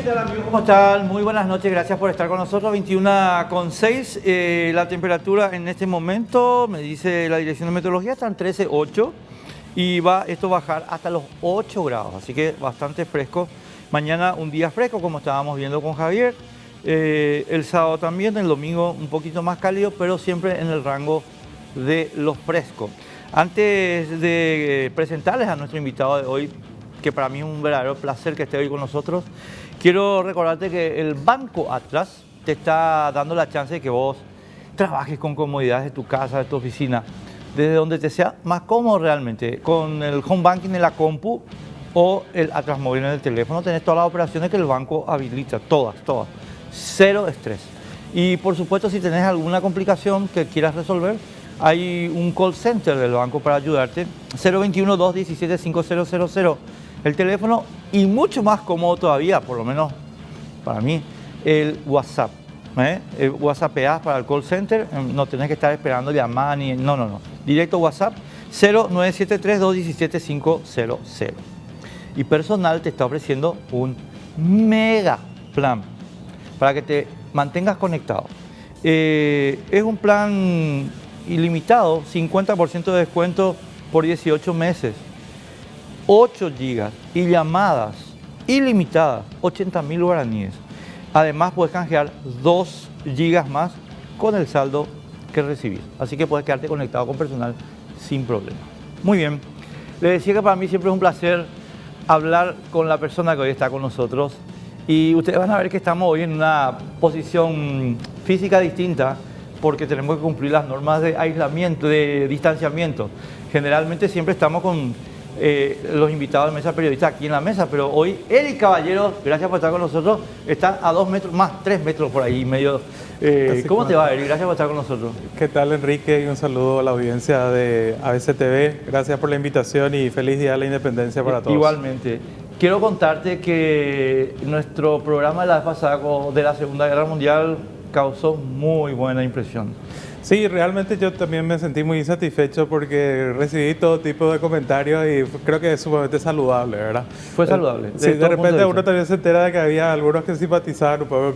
tal amigos? ¿Cómo están? Muy buenas noches, gracias por estar con nosotros. 21,6 la temperatura en este momento, me dice la dirección de meteorología, están 13,8 y va esto a bajar hasta los 8 grados, así que bastante fresco. Mañana un día fresco, como estábamos viendo con Javier. El sábado también, el domingo un poquito más cálido, pero siempre en el rango de lo fresco. Antes de presentarles a nuestro invitado de hoy, que para mí es un verdadero placer que esté hoy con nosotros, quiero recordarte que el Banco Atlas te está dando la chance de que vos trabajes con comodidades de tu casa, de tu oficina, desde donde te sea más cómodo realmente, con el home banking en la compu o el Atlas móvil en el teléfono. Tenés todas las operaciones que el banco habilita, todas, cero estrés. Y por supuesto, si tenés alguna complicación que quieras resolver, hay un call center del banco para ayudarte, 021-217-5000, el teléfono, y mucho más cómodo todavía, por lo menos para mí, el WhatsApp. El WhatsAppeás para el call center, no tenés que estar esperando llamadas, no. Directo WhatsApp, 0973-217-500. Y Personal te está ofreciendo un mega plan para que te mantengas conectado. Es un plan ilimitado, 50% de descuento por 18 meses, 8 gigas y llamadas ilimitadas, 80.000 guaraníes. Además puedes canjear 2 gigas más con el saldo que recibís. Así que puedes quedarte conectado con Personal sin problema. Muy bien, les decía que para mí siempre es un placer hablar con la persona que hoy está con nosotros. Y ustedes van a ver que estamos hoy en una posición física distinta, porque tenemos que cumplir las normas de aislamiento, de distanciamiento. Generalmente siempre estamos con los invitados de Mesa Periodista aquí en la mesa, pero hoy Eric Caballero, gracias por estar con nosotros, está a 2 metros, más 3 metros por ahí medio. ¿Cómo te va, Eric? Gracias por estar con nosotros. ¿Qué tal, Enrique? Y un saludo a la audiencia de ABC TV. Gracias por la invitación y feliz Día de la Independencia para todos. Igualmente. Quiero contarte que nuestro programa de la vez pasada de la Segunda Guerra Mundial causó muy buena impresión. Sí, realmente yo también me sentí muy satisfecho porque recibí todo tipo de comentarios y creo que es sumamente saludable, ¿verdad? Fue saludable. Sí, de repente uno también se entera de que había algunos que simpatizaban un poco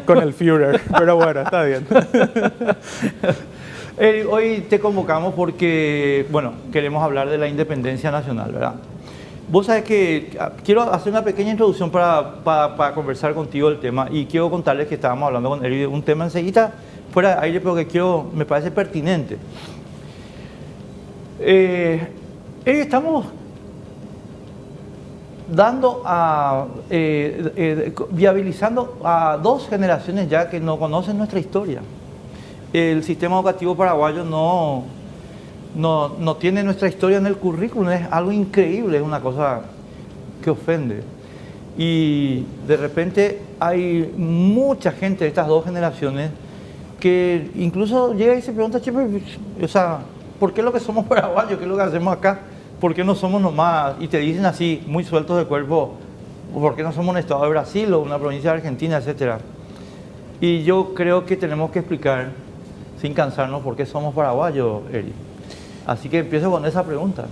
con el Führer, pero bueno, está bien. Hoy te convocamos porque, bueno, queremos hablar de la independencia nacional, ¿verdad? Vos sabés que quiero hacer una pequeña introducción para conversar contigo del tema, y quiero contarles que estábamos hablando con él de un tema enseguida fuera de aire, pero que me parece pertinente. Estamos viabilizando a 2 generaciones ya que no conocen nuestra historia. El sistema educativo paraguayo no tiene nuestra historia en el currículum, es algo increíble, es una cosa que ofende. Y de repente hay mucha gente de estas 2 generaciones que incluso llega y se pregunta, o sea, ¿por qué lo que somos paraguayos? ¿Qué es lo que hacemos acá? ¿Por qué no somos nomás? Y te dicen así, muy sueltos de cuerpo, ¿por qué no somos un estado de Brasil o una provincia de Argentina, etcétera? Y yo creo que tenemos que explicar, sin cansarnos, por qué somos paraguayos, Eric. Así que empiezo con esa pregunta.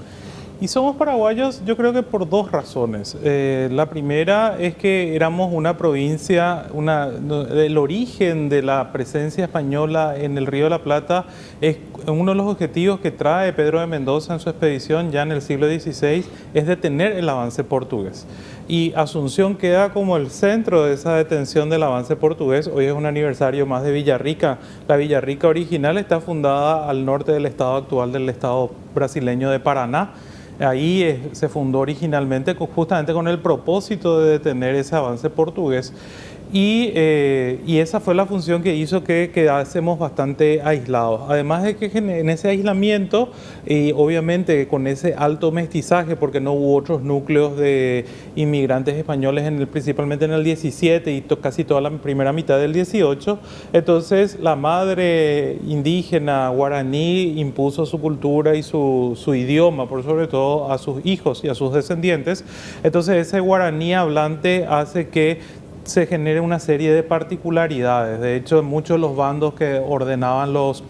Y somos paraguayos, yo creo que por 2 razones. La primera es que éramos una provincia, el origen de la presencia española en el Río de la Plata es uno de los objetivos que trae Pedro de Mendoza en su expedición ya en el siglo XVI, es detener el avance portugués. Y Asunción queda como el centro de esa detención del avance portugués. Hoy es un aniversario más de Villarrica. La Villarrica original está fundada al norte del estado actual del estado brasileño de Paraná. Ahí se fundó originalmente justamente con el propósito de detener ese avance portugués. Y esa fue la función que hizo que quedásemos bastante aislados. Además de que en ese aislamiento, y obviamente con ese alto mestizaje, porque no hubo otros núcleos de inmigrantes españoles, principalmente en el 17 y casi toda la primera mitad del 18, entonces la madre indígena guaraní impuso su cultura y su idioma, por sobre todo a sus hijos y a sus descendientes. Entonces ese guaraní hablante hace que se genere una serie de particularidades. De hecho, muchos de los bandos que ordenaban los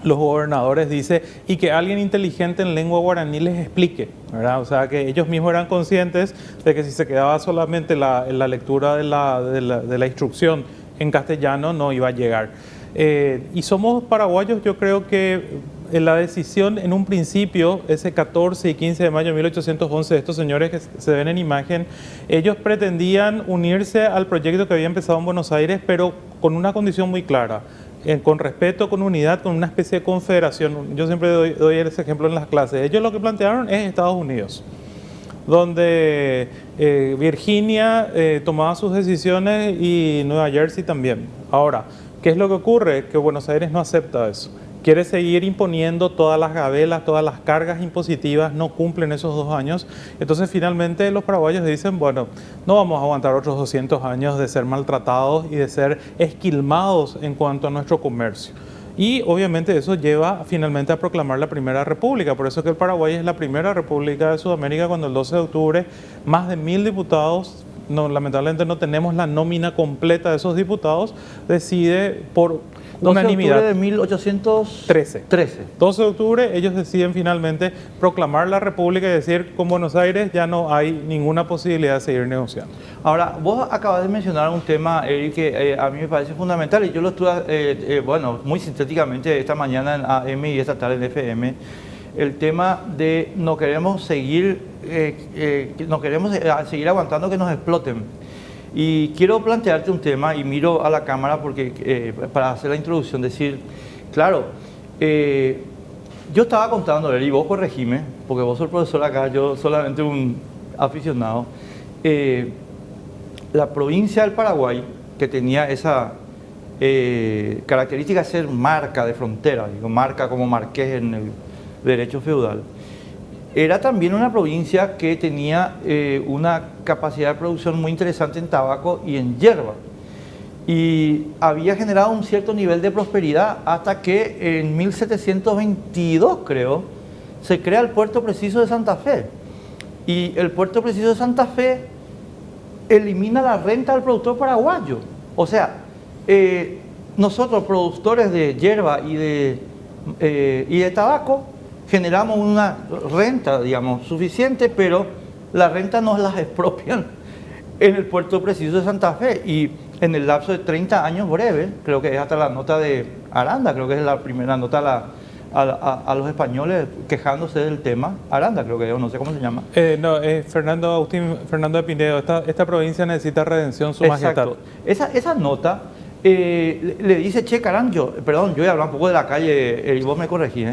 los gobernadores, dice, y que alguien inteligente en lengua guaraní les explique, ¿verdad? O sea, que ellos mismos eran conscientes de que si se quedaba solamente la lectura de la instrucción en castellano no iba a llegar. Y somos paraguayos, yo creo que la decisión en un principio, ese 14 y 15 de mayo de 1811, estos señores que se ven en imagen, ellos pretendían unirse al proyecto que había empezado en Buenos Aires, pero con una condición muy clara, con respeto, con unidad, con una especie de confederación. Yo siempre doy ese ejemplo en las clases. Ellos lo que plantearon es Estados Unidos, donde Virginia tomaba sus decisiones y Nueva Jersey también. Ahora, ¿qué es lo que ocurre? Que Buenos Aires no acepta eso. Quiere seguir imponiendo todas las gabelas, todas las cargas impositivas, no cumplen esos 2 años. Entonces finalmente los paraguayos dicen, bueno, no vamos a aguantar otros 200 años de ser maltratados y de ser esquilmados en cuanto a nuestro comercio. Y obviamente eso lleva finalmente a proclamar la Primera República. Por eso que el Paraguay es la primera república de Sudamérica cuando el 12 de octubre más de 1000 diputados, lamentablemente no tenemos la nómina completa de esos diputados, decide por unanimidad. 12 de octubre de 1813. 12 de octubre ellos deciden finalmente proclamar la república y decir con Buenos Aires ya no hay ninguna posibilidad de seguir negociando. Ahora, vos acabas de mencionar un tema, Eric, que a mí me parece fundamental y yo lo estuve, muy sintéticamente esta mañana en AM y esta tarde en FM, el tema de no queremos seguir aguantando que nos exploten. Y quiero plantearte un tema, y miro a la cámara porque para hacer la introducción, decir, claro, yo estaba contando, y vos corregime, porque vos sos el profesor acá, yo solamente un aficionado, la provincia del Paraguay, que tenía esa característica de ser marca de frontera, digo, marca como marqués en el derecho feudal, era también una provincia que tenía una capacidad de producción muy interesante en tabaco y en hierba. Y había generado un cierto nivel de prosperidad hasta que en 1722, creo, se crea el puerto preciso de Santa Fe. Y el puerto preciso de Santa Fe elimina la renta del productor paraguayo. O sea, nosotros, productores de hierba y de tabaco, generamos una renta, digamos, suficiente, pero la renta nos las expropian en el puerto preciso de Santa Fe y en el lapso de 30 años breve, creo que es hasta la nota de Aranda, creo que es la primera nota a los españoles quejándose del tema. Aranda creo que es, no sé cómo se llama. Fernando de Pinedo, esta provincia necesita redención, su majestad. Esa nota le dice, che, carancho, perdón, yo voy a hablar un poco de la calle y vos me corregís,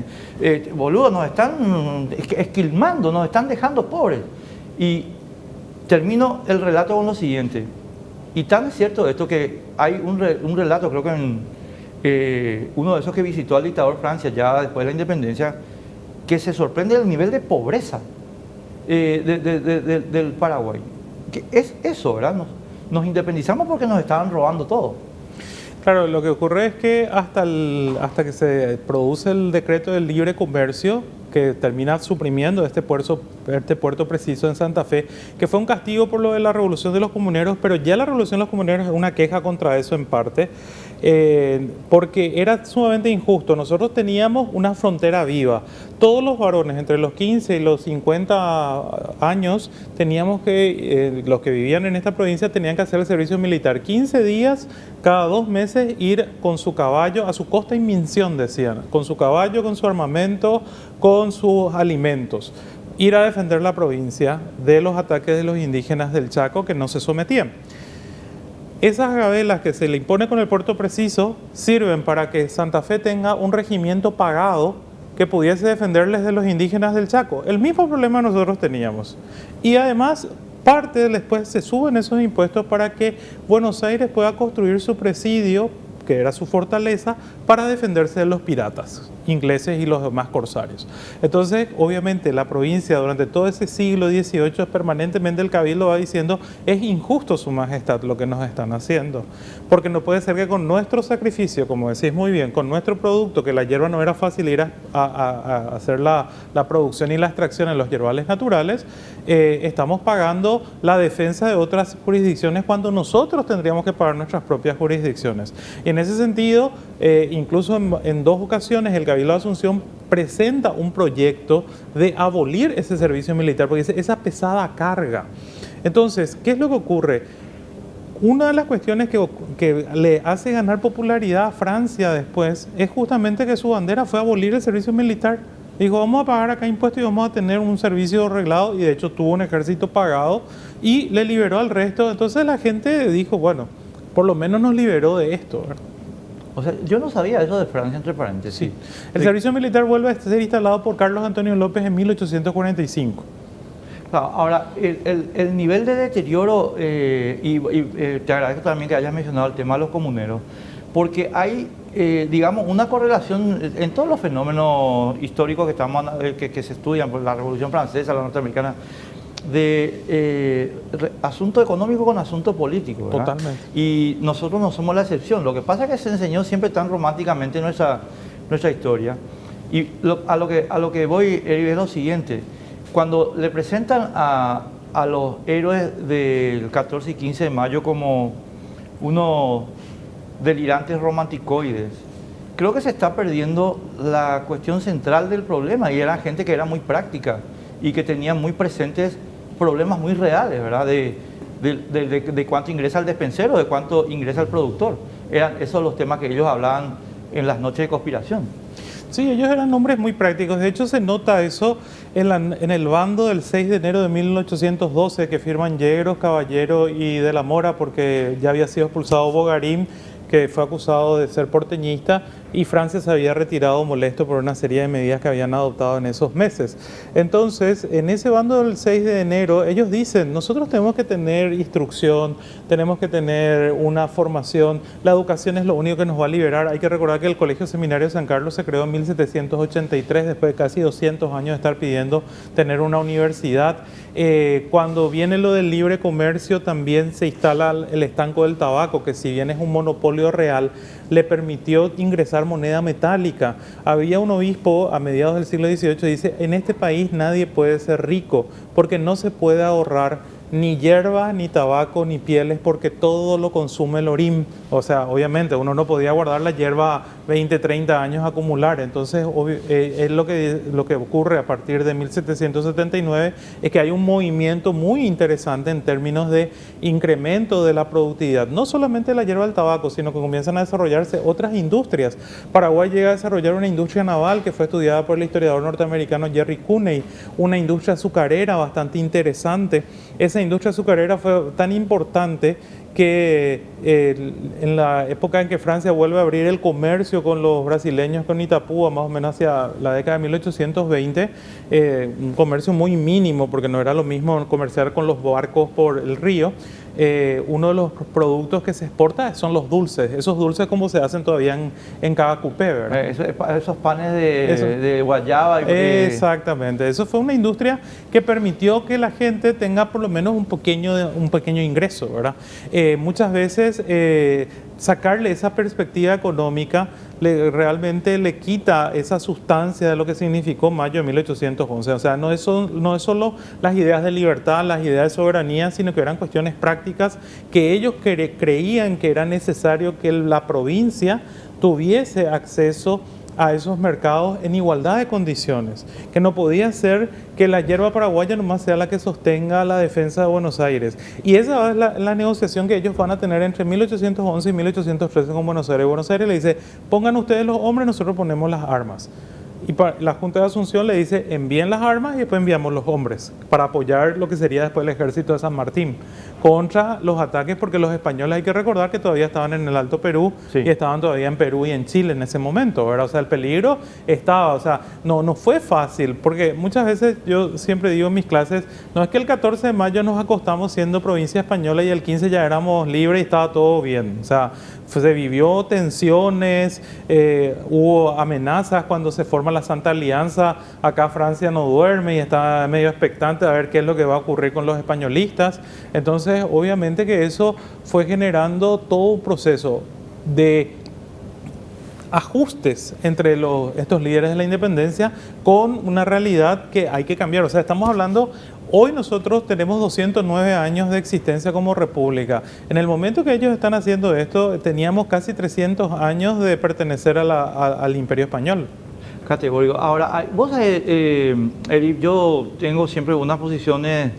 boludo, nos están esquilmando, nos están dejando pobres. Y termino el relato con lo siguiente, y tan es cierto esto que hay un relato, creo que en uno de esos que visitó al dictador Francia ya después de la independencia, que se sorprende del nivel de pobreza del Paraguay. Que es eso, ¿verdad? Nos independizamos porque nos estaban robando todo. Claro, lo que ocurre es que hasta que se produce el decreto del libre comercio, que termina suprimiendo este puerto preciso en Santa Fe, que fue un castigo por lo de la revolución de los comuneros, pero ya la revolución de los comuneros es una queja contra eso en parte, porque era sumamente injusto. Nosotros teníamos una frontera viva. Todos los varones entre los 15 y los 50 años teníamos que, los que vivían en esta provincia tenían que hacer el servicio militar. 15 días, cada 2 meses, ir con su caballo, a su costa y minción, decían, con su caballo, con su armamento, con sus alimentos, ir a defender la provincia de los ataques de los indígenas del Chaco que no se sometían. Esas gabelas que se le impone con el puerto preciso sirven para que Santa Fe tenga un regimiento pagado que pudiese defenderles de los indígenas del Chaco. El mismo problema nosotros teníamos. Y además, después se suben esos impuestos para que Buenos Aires pueda construir su presidio, que era su fortaleza, para defenderse de los piratas ingleses y los demás corsarios. Entonces, obviamente, la provincia durante todo ese siglo XVIII permanentemente el cabildo va diciendo, es injusto, su majestad, lo que nos están haciendo, porque no puede ser que con nuestro sacrificio, como decís muy bien, con nuestro producto, que la hierba no era fácil ir a hacer la producción y la extracción en los yerbales naturales, estamos pagando la defensa de otras jurisdicciones cuando nosotros tendríamos que pagar nuestras propias jurisdicciones. Y en ese sentido, incluso en 2 ocasiones, el Cabildo de Asunción presenta un proyecto de abolir ese servicio militar, porque dice esa pesada carga. Entonces, ¿qué es lo que ocurre? Una de las cuestiones que le hace ganar popularidad a Francia después es justamente que su bandera fue abolir el servicio militar. Dijo, vamos a pagar acá impuestos y vamos a tener un servicio arreglado, y de hecho tuvo un ejército pagado y le liberó al resto. Entonces la gente dijo, bueno, por lo menos nos liberó de esto, ¿verdad? O sea, yo no sabía eso de Francia, entre paréntesis. Sí. El servicio militar vuelve a ser instalado por Carlos Antonio López en 1845. Claro, ahora, el nivel de deterioro, te agradezco también que hayas mencionado el tema de los comuneros, porque hay, digamos, una correlación en todos los fenómenos históricos que se estudian, por la Revolución Francesa, la norteamericana, de asunto económico con asunto político, ¿verdad? Totalmente. Y nosotros no somos la excepción. Lo que pasa es que se enseñó siempre tan románticamente nuestra historia. Y a lo que voy, Eric, es lo siguiente. Cuando le presentan a los héroes del 14 y 15 de mayo como unos delirantes romanticoides, creo que se está perdiendo la cuestión central del problema, y era gente que era muy práctica y que tenía muy presentes problemas muy reales, ¿verdad? De cuánto ingresa el despensero, de cuánto ingresa el productor. Eran esos los temas que ellos hablaban en las noches de conspiración. Sí, ellos eran hombres muy prácticos. De hecho, se nota eso en el bando del 6 de enero de 1812 que firman Yegros, Caballero y de la Mora, porque ya había sido expulsado Bogarín, que fue acusado de ser porteñista, y Francia se había retirado molesto por una serie de medidas que habían adoptado en esos meses. Entonces, en ese bando del 6 de enero, ellos dicen, nosotros tenemos que tener instrucción, tenemos que tener una formación, la educación es lo único que nos va a liberar. Hay que recordar que el Colegio Seminario de San Carlos se creó en 1783, después de casi 200 años de estar pidiendo tener una universidad. Cuando viene lo del libre comercio, también se instala el estanco del tabaco, que si bien es un monopolio real, le permitió ingresar moneda metálica. Había un obispo a mediados del siglo XVIII que dice, en este país nadie puede ser rico porque no se puede ahorrar ni hierba, ni tabaco, ni pieles, porque todo lo consume el orín. O sea, obviamente uno no podía guardar la hierba 20, 30 años acumular. Entonces, es lo que ocurre a partir de 1779, es que hay un movimiento muy interesante en términos de incremento de la productividad. No solamente la hierba del tabaco, sino que comienzan a desarrollarse otras industrias. Paraguay llega a desarrollar una industria naval que fue estudiada por el historiador norteamericano Jerry Cooney, una industria azucarera bastante interesante. Esa industria azucarera fue tan importante que en la época en que Francia vuelve a abrir el comercio con los brasileños, con Itapúa, más o menos hacia la década de 1820, un comercio muy mínimo, porque no era lo mismo comerciar con los barcos por el río. Uno de los productos que se exporta son los dulces. Esos dulces como se hacen todavía en cada cupé, ¿verdad? Esos panes de guayaba. Exactamente. Eso fue una industria que permitió que la gente tenga por lo menos un pequeño ingreso, ¿verdad? Muchas veces sacarle esa perspectiva económica realmente le quita esa sustancia de lo que significó mayo de 1811. O sea, no es solo las ideas de libertad, las ideas de soberanía, sino que eran cuestiones prácticas que ellos creían que era necesario que la provincia tuviese acceso a esos mercados en igualdad de condiciones, que no podía ser que la hierba paraguaya nomás sea la que sostenga la defensa de Buenos Aires. Y esa es la negociación que ellos van a tener entre 1811 y 1813 con Buenos Aires. Buenos Aires le dice, pongan ustedes los hombres, nosotros ponemos las armas. Y la Junta de Asunción le dice, envíen las armas y después enviamos los hombres para apoyar lo que sería después el ejército de San Martín contra los ataques, porque los españoles, hay que recordar que todavía estaban en el Alto Perú, sí, y estaban todavía en Perú y en Chile en ese momento, ¿verdad? O sea, el peligro estaba, o sea, no fue fácil, porque muchas veces yo siempre digo en mis clases, no es que el 14 de mayo nos acostamos siendo provincia española y el 15 ya éramos libres y estaba todo bien. O sea, se vivió tensiones, hubo amenazas cuando se forma la Santa Alianza. Acá Francia no duerme y está medio expectante a ver qué es lo que va a ocurrir con los españolistas. Entonces, obviamente que eso fue generando todo un proceso de ajustes entre estos líderes de la independencia con una realidad que hay que cambiar. O sea, estamos hablando Hoy nosotros tenemos 209 años de existencia como república. En el momento que ellos están haciendo esto, teníamos casi 300 años de pertenecer al Imperio Español. Categórico. Ahora, vos sabés, Eric, yo tengo siempre unas posiciones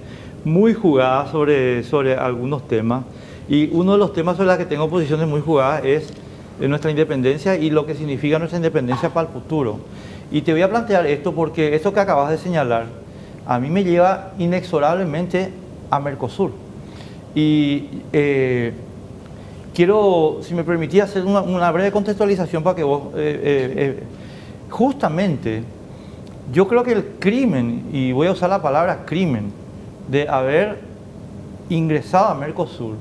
muy jugadas sobre algunos temas, y uno de los temas sobre los que tengo posiciones muy jugadas es nuestra independencia y lo que significa nuestra independencia para el futuro. Y te voy a plantear esto porque esto que acabas de señalar a mí me lleva inexorablemente a Mercosur. Y quiero, si me permitís, hacer una breve contextualización para que vos... justamente, yo creo que el crimen, y voy a usar la palabra crimen, de haber ingresado a Mercosur,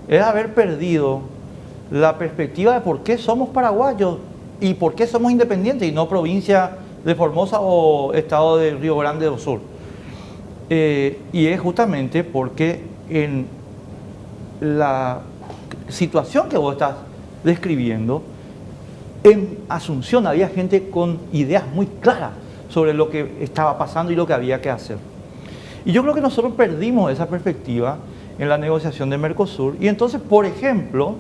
es haber perdido la perspectiva de por qué somos paraguayos y por qué somos independientes y no provincia de Formosa o estado de Río Grande do Sur. Y es justamente porque en la situación que vos estás describiendo, en Asunción había gente con ideas muy claras sobre lo que estaba pasando y lo que había que hacer. Y yo creo que nosotros perdimos esa perspectiva en la negociación de Mercosur. Y entonces, por ejemplo,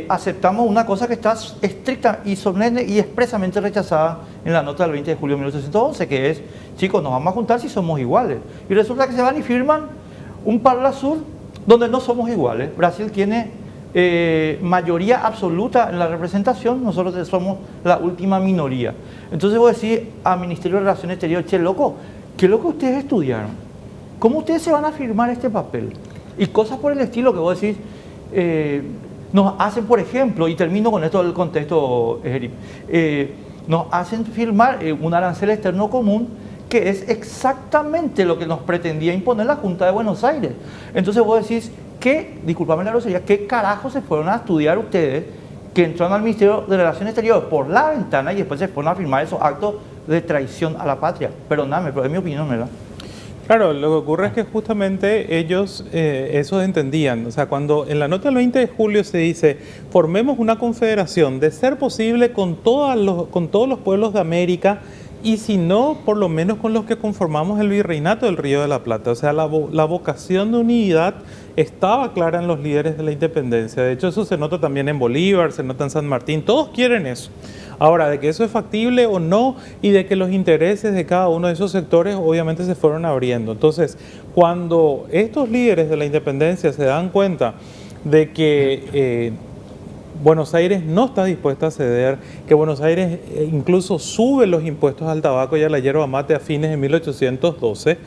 aceptamos una cosa que está estricta y solemne y expresamente rechazada en la nota del 20 de julio de 1811, que es, chicos, nos vamos a juntar si somos iguales. Y resulta que se van y firman un Parla Sur donde no somos iguales. Brasil tiene mayoría absoluta en la representación, nosotros somos la última minoría. Entonces voy a decir al Ministerio de Relaciones Exteriores, che, loco, ¿qué loco ustedes estudiaron? ¿Cómo ustedes se van a firmar este papel? Y cosas por el estilo que vos decís, nos hacen, por ejemplo, y termino con esto del contexto, Eric, nos hacen firmar un arancel externo común que es exactamente lo que nos pretendía imponer la Junta de Buenos Aires. Entonces vos decís, disculpame la grosería, ¿qué carajo se fueron a estudiar ustedes que entraron al Ministerio de Relaciones Exteriores por la ventana y después se fueron a firmar esos actos de traición a la patria? Perdóname, pero es mi opinión, ¿verdad? Claro, lo que ocurre es que justamente ellos eso entendían. O sea, cuando en la nota del 20 de julio se dice, formemos una confederación, de ser posible con todos los pueblos de América, y si no, por lo menos con los que conformamos el virreinato del Río de la Plata. O sea, la vocación de unidad estaba clara en los líderes de la independencia. De hecho, eso se nota también en Bolívar, se nota en San Martín, todos quieren eso. Ahora, de que eso es factible o no, y de que los intereses de cada uno de esos sectores obviamente se fueron abriendo. Entonces, cuando estos líderes de la independencia se dan cuenta de que Buenos Aires no está dispuesta a ceder, que Buenos Aires incluso sube los impuestos al tabaco y a la yerba mate a fines de 1812,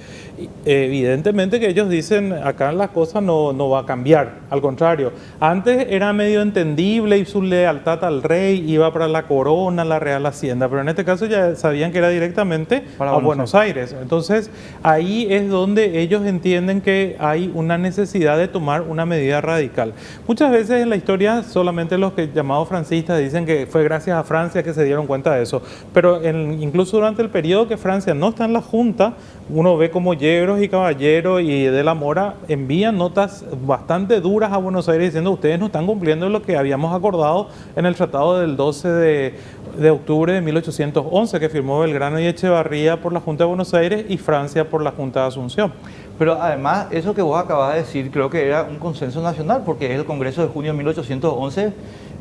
evidentemente que ellos dicen, acá la cosa no va a cambiar, al contrario, antes era medio entendible y su lealtad al rey iba para la corona, la Real Hacienda, pero en este caso ya sabían que era directamente a Buenos Aires. Entonces ahí es donde ellos entienden que hay una necesidad de tomar una medida radical. Muchas veces en la historia solamente los que llamados francistas dicen que fue gracias a Francia que se dieron cuenta de eso, pero incluso durante el periodo que Francia no está en la Junta, uno ve como Yegros y Caballero y de la Mora envían notas bastante duras a Buenos Aires diciendo ustedes no están cumpliendo lo que habíamos acordado en el tratado del 12 de octubre de 1811 que firmó Belgrano y Echevarría por la Junta de Buenos Aires y Francia por la Junta de Asunción. Pero además, eso que vos acabas de decir, creo que era un consenso nacional, porque es el Congreso de junio de 1811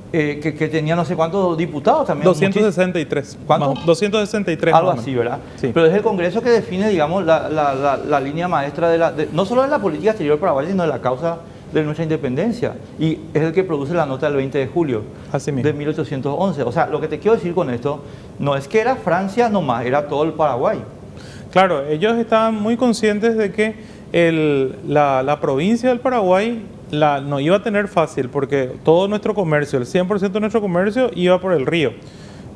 que tenía no sé cuántos diputados también. 263. ¿Cuánto? 263. Algo así, ¿verdad? Sí. Pero es el Congreso que define, digamos, la línea maestra no solo de la política exterior paraguaya, sino de la causa de nuestra independencia. Y es el que produce la nota del 20 de julio de 1811. O sea, lo que te quiero decir con esto, no es que era Francia nomás, era todo el Paraguay. Claro, ellos estaban muy conscientes de que la provincia del Paraguay no iba a tener fácil porque todo nuestro comercio, el 100% de nuestro comercio iba por el río.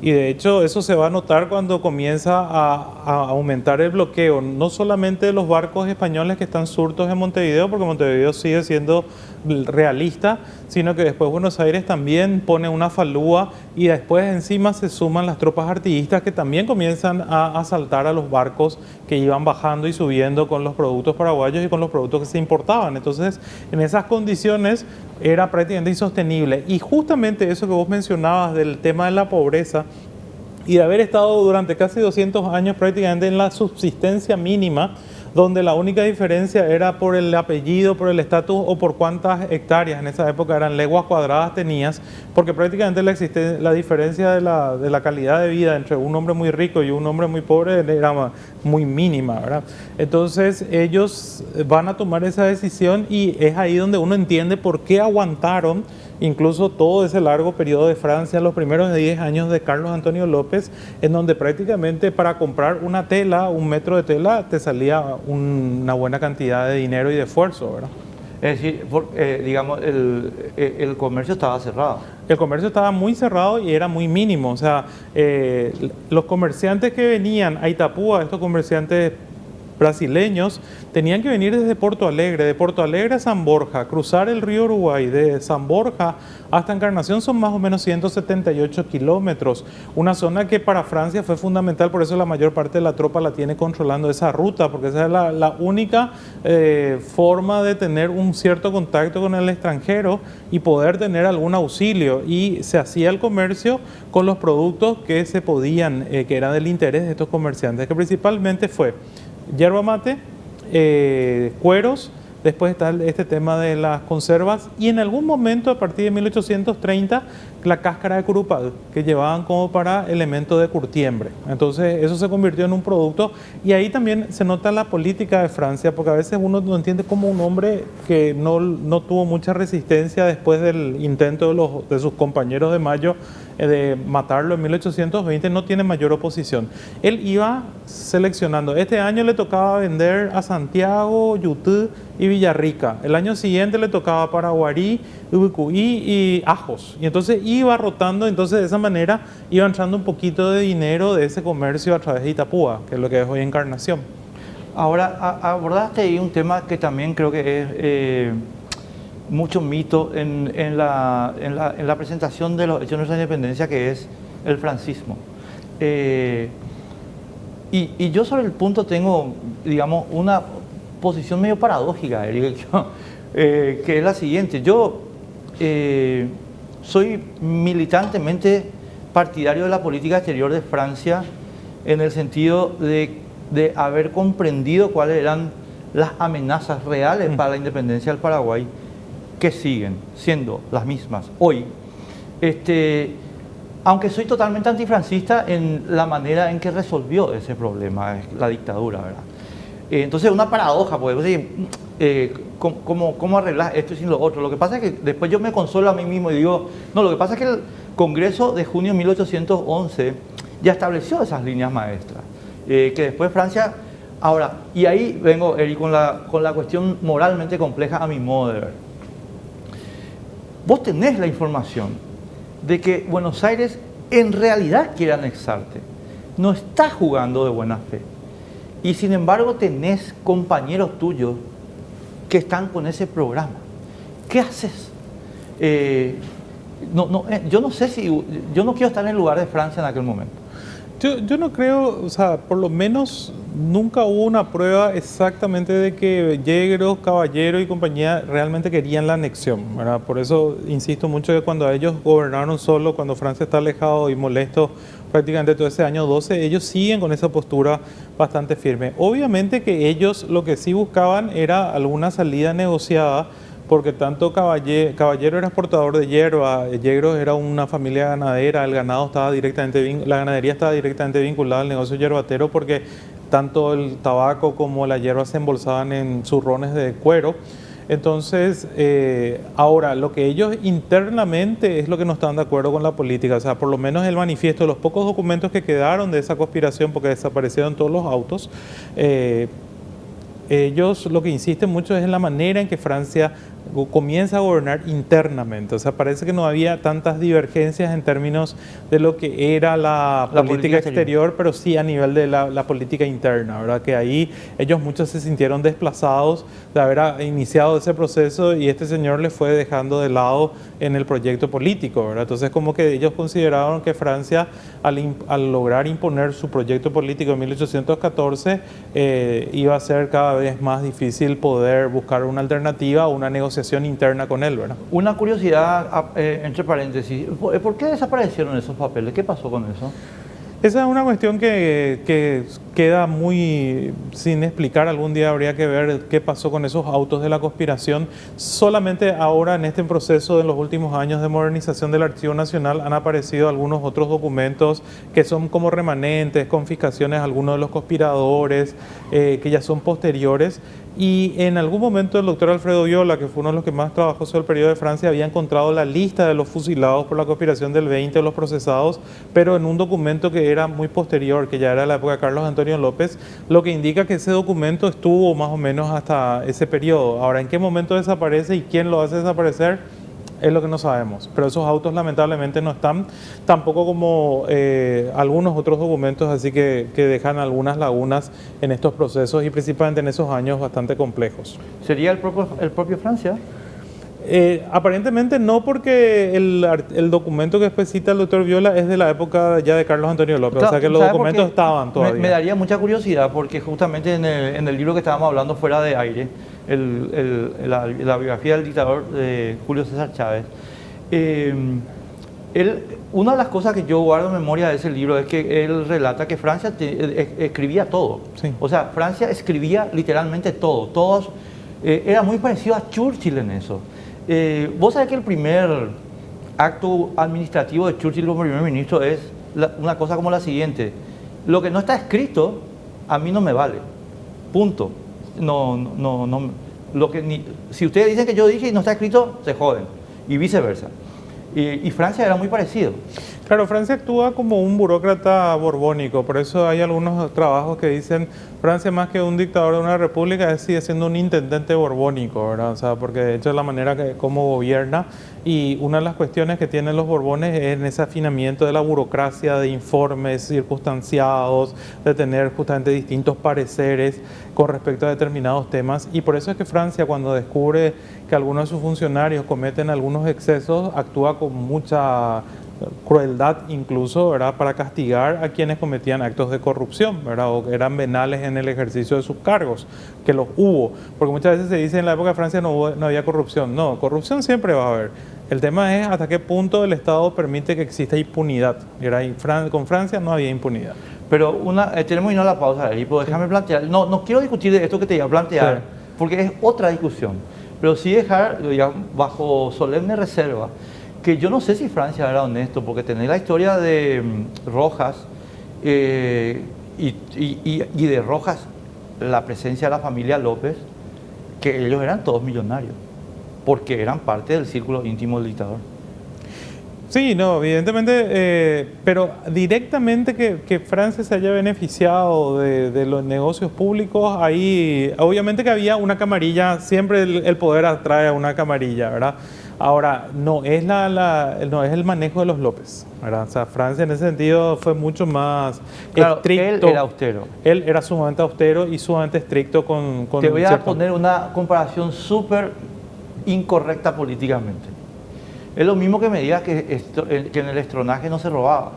Y de hecho eso se va a notar cuando comienza a aumentar el bloqueo, no solamente de los barcos españoles que están surtos en Montevideo, porque Montevideo sigue siendo realista, sino que después Buenos Aires también pone una falúa y después encima se suman las tropas artillistas que también comienzan a asaltar a los barcos que iban bajando y subiendo con los productos paraguayos y con los productos que se importaban. Entonces, en esas condiciones era prácticamente insostenible. Y justamente eso que vos mencionabas del tema de la pobreza y de haber estado durante casi 200 años prácticamente en la subsistencia mínima, donde la única diferencia era por el apellido, por el estatus o por cuántas hectáreas en esa época eran leguas cuadradas tenías, porque prácticamente la diferencia de la calidad de vida entre un hombre muy rico y un hombre muy pobre era muy mínima, ¿verdad? Entonces ellos van a tomar esa decisión y es ahí donde uno entiende por qué aguantaron incluso todo ese largo periodo de Francia, los primeros 10 años de Carlos Antonio López, en donde prácticamente para comprar una tela, un metro de tela, te salía una buena cantidad de dinero y de esfuerzo, ¿verdad? Es decir, digamos, el comercio estaba cerrado. El comercio estaba muy cerrado y era muy mínimo. O sea, los comerciantes que venían a Itapúa, estos comerciantes brasileños, tenían que venir desde Porto Alegre, de Porto Alegre a San Borja, cruzar el río Uruguay, de San Borja hasta Encarnación son más o menos 178 kilómetros, una zona que para Francia fue fundamental, por eso la mayor parte de la tropa la tiene controlando esa ruta, porque esa es la única forma de tener un cierto contacto con el extranjero y poder tener algún auxilio, y se hacía el comercio con los productos que se podían, que eran del interés de estos comerciantes, que principalmente fue yerba mate, cueros, después está este tema de las conservas y en algún momento a partir de 1830 la cáscara de curupal que llevaban como para elemento de curtiembre. Entonces eso se convirtió en un producto y ahí también se nota la política de Francia, porque a veces uno no entiende cómo un hombre que no tuvo mucha resistencia después del intento de sus compañeros de Mayo de matarlo en 1820 no tiene mayor oposición. Él iba seleccionando. Este año le tocaba vender a Santiago, Yutú y Villarrica. El año siguiente le tocaba Paraguarí, Ubucuí y Ajos. Y entonces iba rotando, entonces de esa manera iba entrando un poquito de dinero de ese comercio a través de Itapúa, que es lo que es hoy Encarnación. Ahora, abordaste ahí un tema que también creo que es mucho mito en la presentación de los hechos de nuestra independencia, que es el francismo. Y yo sobre el punto tengo, digamos, una posición medio paradójica, Eric, que es la siguiente. Yo soy militantemente partidario de la política exterior de Francia en el sentido de haber comprendido cuáles eran las amenazas reales para la independencia del Paraguay, que siguen siendo las mismas hoy. Aunque soy totalmente antifrancista en la manera en que resolvió ese problema, la dictadura, ¿verdad? Entonces una paradoja, porque ¿cómo arreglas esto sin lo otro? Lo que pasa es que después yo me consuelo a mí mismo y digo, no, lo que pasa es que el Congreso de junio de 1811 ya estableció esas líneas maestras, que después Francia... Ahora, y ahí vengo, Eric, con la cuestión moralmente compleja a mi modo de ver. Vos tenés la información de que Buenos Aires en realidad quiere anexarte, no está jugando de buena fe. Y sin embargo tenés compañeros tuyos que están con ese programa. ¿Qué haces? Yo no sé si... Yo no quiero estar en el lugar de Francia en aquel momento. Yo no creo, o sea, por lo menos nunca hubo una prueba exactamente de que Yegros, Caballero y compañía realmente querían la anexión, ¿verdad? Por eso insisto mucho que cuando ellos gobernaron solo, cuando Francia está alejado y molesto prácticamente todo ese año 12, ellos siguen con esa postura bastante firme. Obviamente que ellos lo que sí buscaban era alguna salida negociada, porque tanto Caballero era exportador de hierba, Yegros era una familia ganadera, el ganado estaba la ganadería estaba directamente vinculada al negocio yerbatero, porque tanto el tabaco como la hierba se embolsaban en zurrones de cuero. Entonces, ahora, lo que ellos internamente es lo que no están de acuerdo con la política, o sea, por lo menos el manifiesto, los pocos documentos que quedaron de esa conspiración, porque desaparecieron todos los autos, ellos lo que insisten mucho es en la manera en que Francia comienza a gobernar internamente. O sea, parece que no había tantas divergencias en términos de lo que era la política exterior, pero sí a nivel de la política interna, ¿verdad? Que ahí ellos muchos se sintieron desplazados de haber iniciado ese proceso y este señor les fue dejando de lado en el proyecto político, ¿verdad? Entonces como que ellos consideraron que Francia al lograr imponer su proyecto político en 1814 iba a ser cada vez más difícil poder buscar una alternativa o una negociación interna con él, ¿verdad? Una curiosidad, entre paréntesis, ¿por qué desaparecieron esos papeles? ¿Qué pasó con eso? Esa es una cuestión que queda muy sin explicar. Algún día habría que ver qué pasó con esos autos de la conspiración. Solamente ahora, en este proceso de los últimos años de modernización del Archivo Nacional, han aparecido algunos otros documentos que son como remanentes, confiscaciones a algunos de los conspiradores, que ya son posteriores. Y en algún momento el doctor Alfredo Viola, que fue uno de los que más trabajó sobre el periodo de Francia, había encontrado la lista de los fusilados por la conspiración del 20, de los procesados, pero en un documento que era muy posterior, que ya era la época de Carlos Antonio López, lo que indica que ese documento estuvo más o menos hasta ese periodo. Ahora, ¿en qué momento desaparece y quién lo hace desaparecer? Es lo que no sabemos, pero esos autos lamentablemente no están, tampoco como algunos otros documentos, así que dejan algunas lagunas en estos procesos y principalmente en esos años bastante complejos. ¿Sería el propio Francia? Aparentemente no, porque el documento que después cita el doctor Viola es de la época ya de Carlos Antonio López, Claro, o sea que los documentos estaban todavía. Me daría mucha curiosidad porque justamente en el libro que estábamos hablando fuera de aire, la biografía del dictador Julio César Chávez, una de las cosas que yo guardo en memoria de ese libro es que él relata que Francia escribía todo. Sí. O sea, Francia escribía literalmente todo. Era muy parecido a Churchill en eso. Vos sabés que el primer acto administrativo de Churchill como primer ministro es una cosa como la siguiente: lo que no está escrito a mí no me vale, punto. Si ustedes dicen que yo dije y no está escrito, se joden, y viceversa. Y Francia era muy parecido. Claro, Francia actúa como un burócrata borbónico, por eso hay algunos trabajos que dicen Francia, más que un dictador de una república, sigue siendo un intendente borbónico, ¿verdad? O sea, porque de hecho es la manera que cómo gobierna, y una de las cuestiones que tienen los Borbones es en ese afinamiento de la burocracia, de informes circunstanciados, de tener justamente distintos pareceres con respecto a determinados temas, y por eso es que Francia, cuando descubre que algunos de sus funcionarios cometen algunos excesos, actúa con mucha crueldad incluso, ¿verdad?, para castigar a quienes cometían actos de corrupción, ¿verdad?, o que eran venales en el ejercicio de sus cargos, que los hubo, porque muchas veces se dice en la época de Francia no había corrupción. No, corrupción siempre va a haber. El tema es hasta qué punto el Estado permite que exista impunidad, ¿verdad? Y con Francia no había impunidad. Pero tenemos que ir a la pausa, Eripo, déjame plantear, no quiero discutir de esto que te iba a plantear, sí, porque es otra discusión, pero sí dejar, digamos, bajo solemne reserva, que yo no sé si Francia era honesto, porque tenés la historia de Rojas y de Rojas, la presencia de la familia López, que ellos eran todos millonarios, porque eran parte del círculo íntimo del dictador. Sí, no, evidentemente, pero directamente que Francia se haya beneficiado de los negocios públicos, ahí obviamente que había una camarilla, siempre el poder atrae a una camarilla, ¿verdad? Ahora, no es el manejo de los López, ¿verdad? O sea, Francia en ese sentido fue mucho más estricto. Él era austero. Él era sumamente austero y sumamente estricto con Te voy a poner una comparación súper incorrecta políticamente. Es lo mismo que me digas que en el estronaje no se robaba.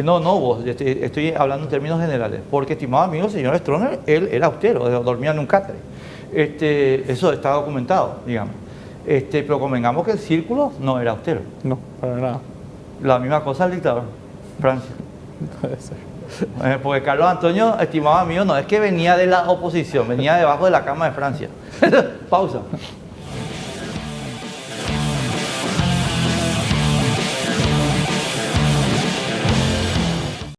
No, vos, estoy hablando en términos generales, porque, estimado amigo, el señor Stroessner, él era austero, dormía en un catre. Eso está documentado, digamos. Pero convengamos que el círculo no era austero. No, para nada. La misma cosa el dictador, Francia. Puede ser. Porque Carlos Antonio, estimado amigo, no es que venía de la oposición, venía debajo de la cama de Francia. Pausa.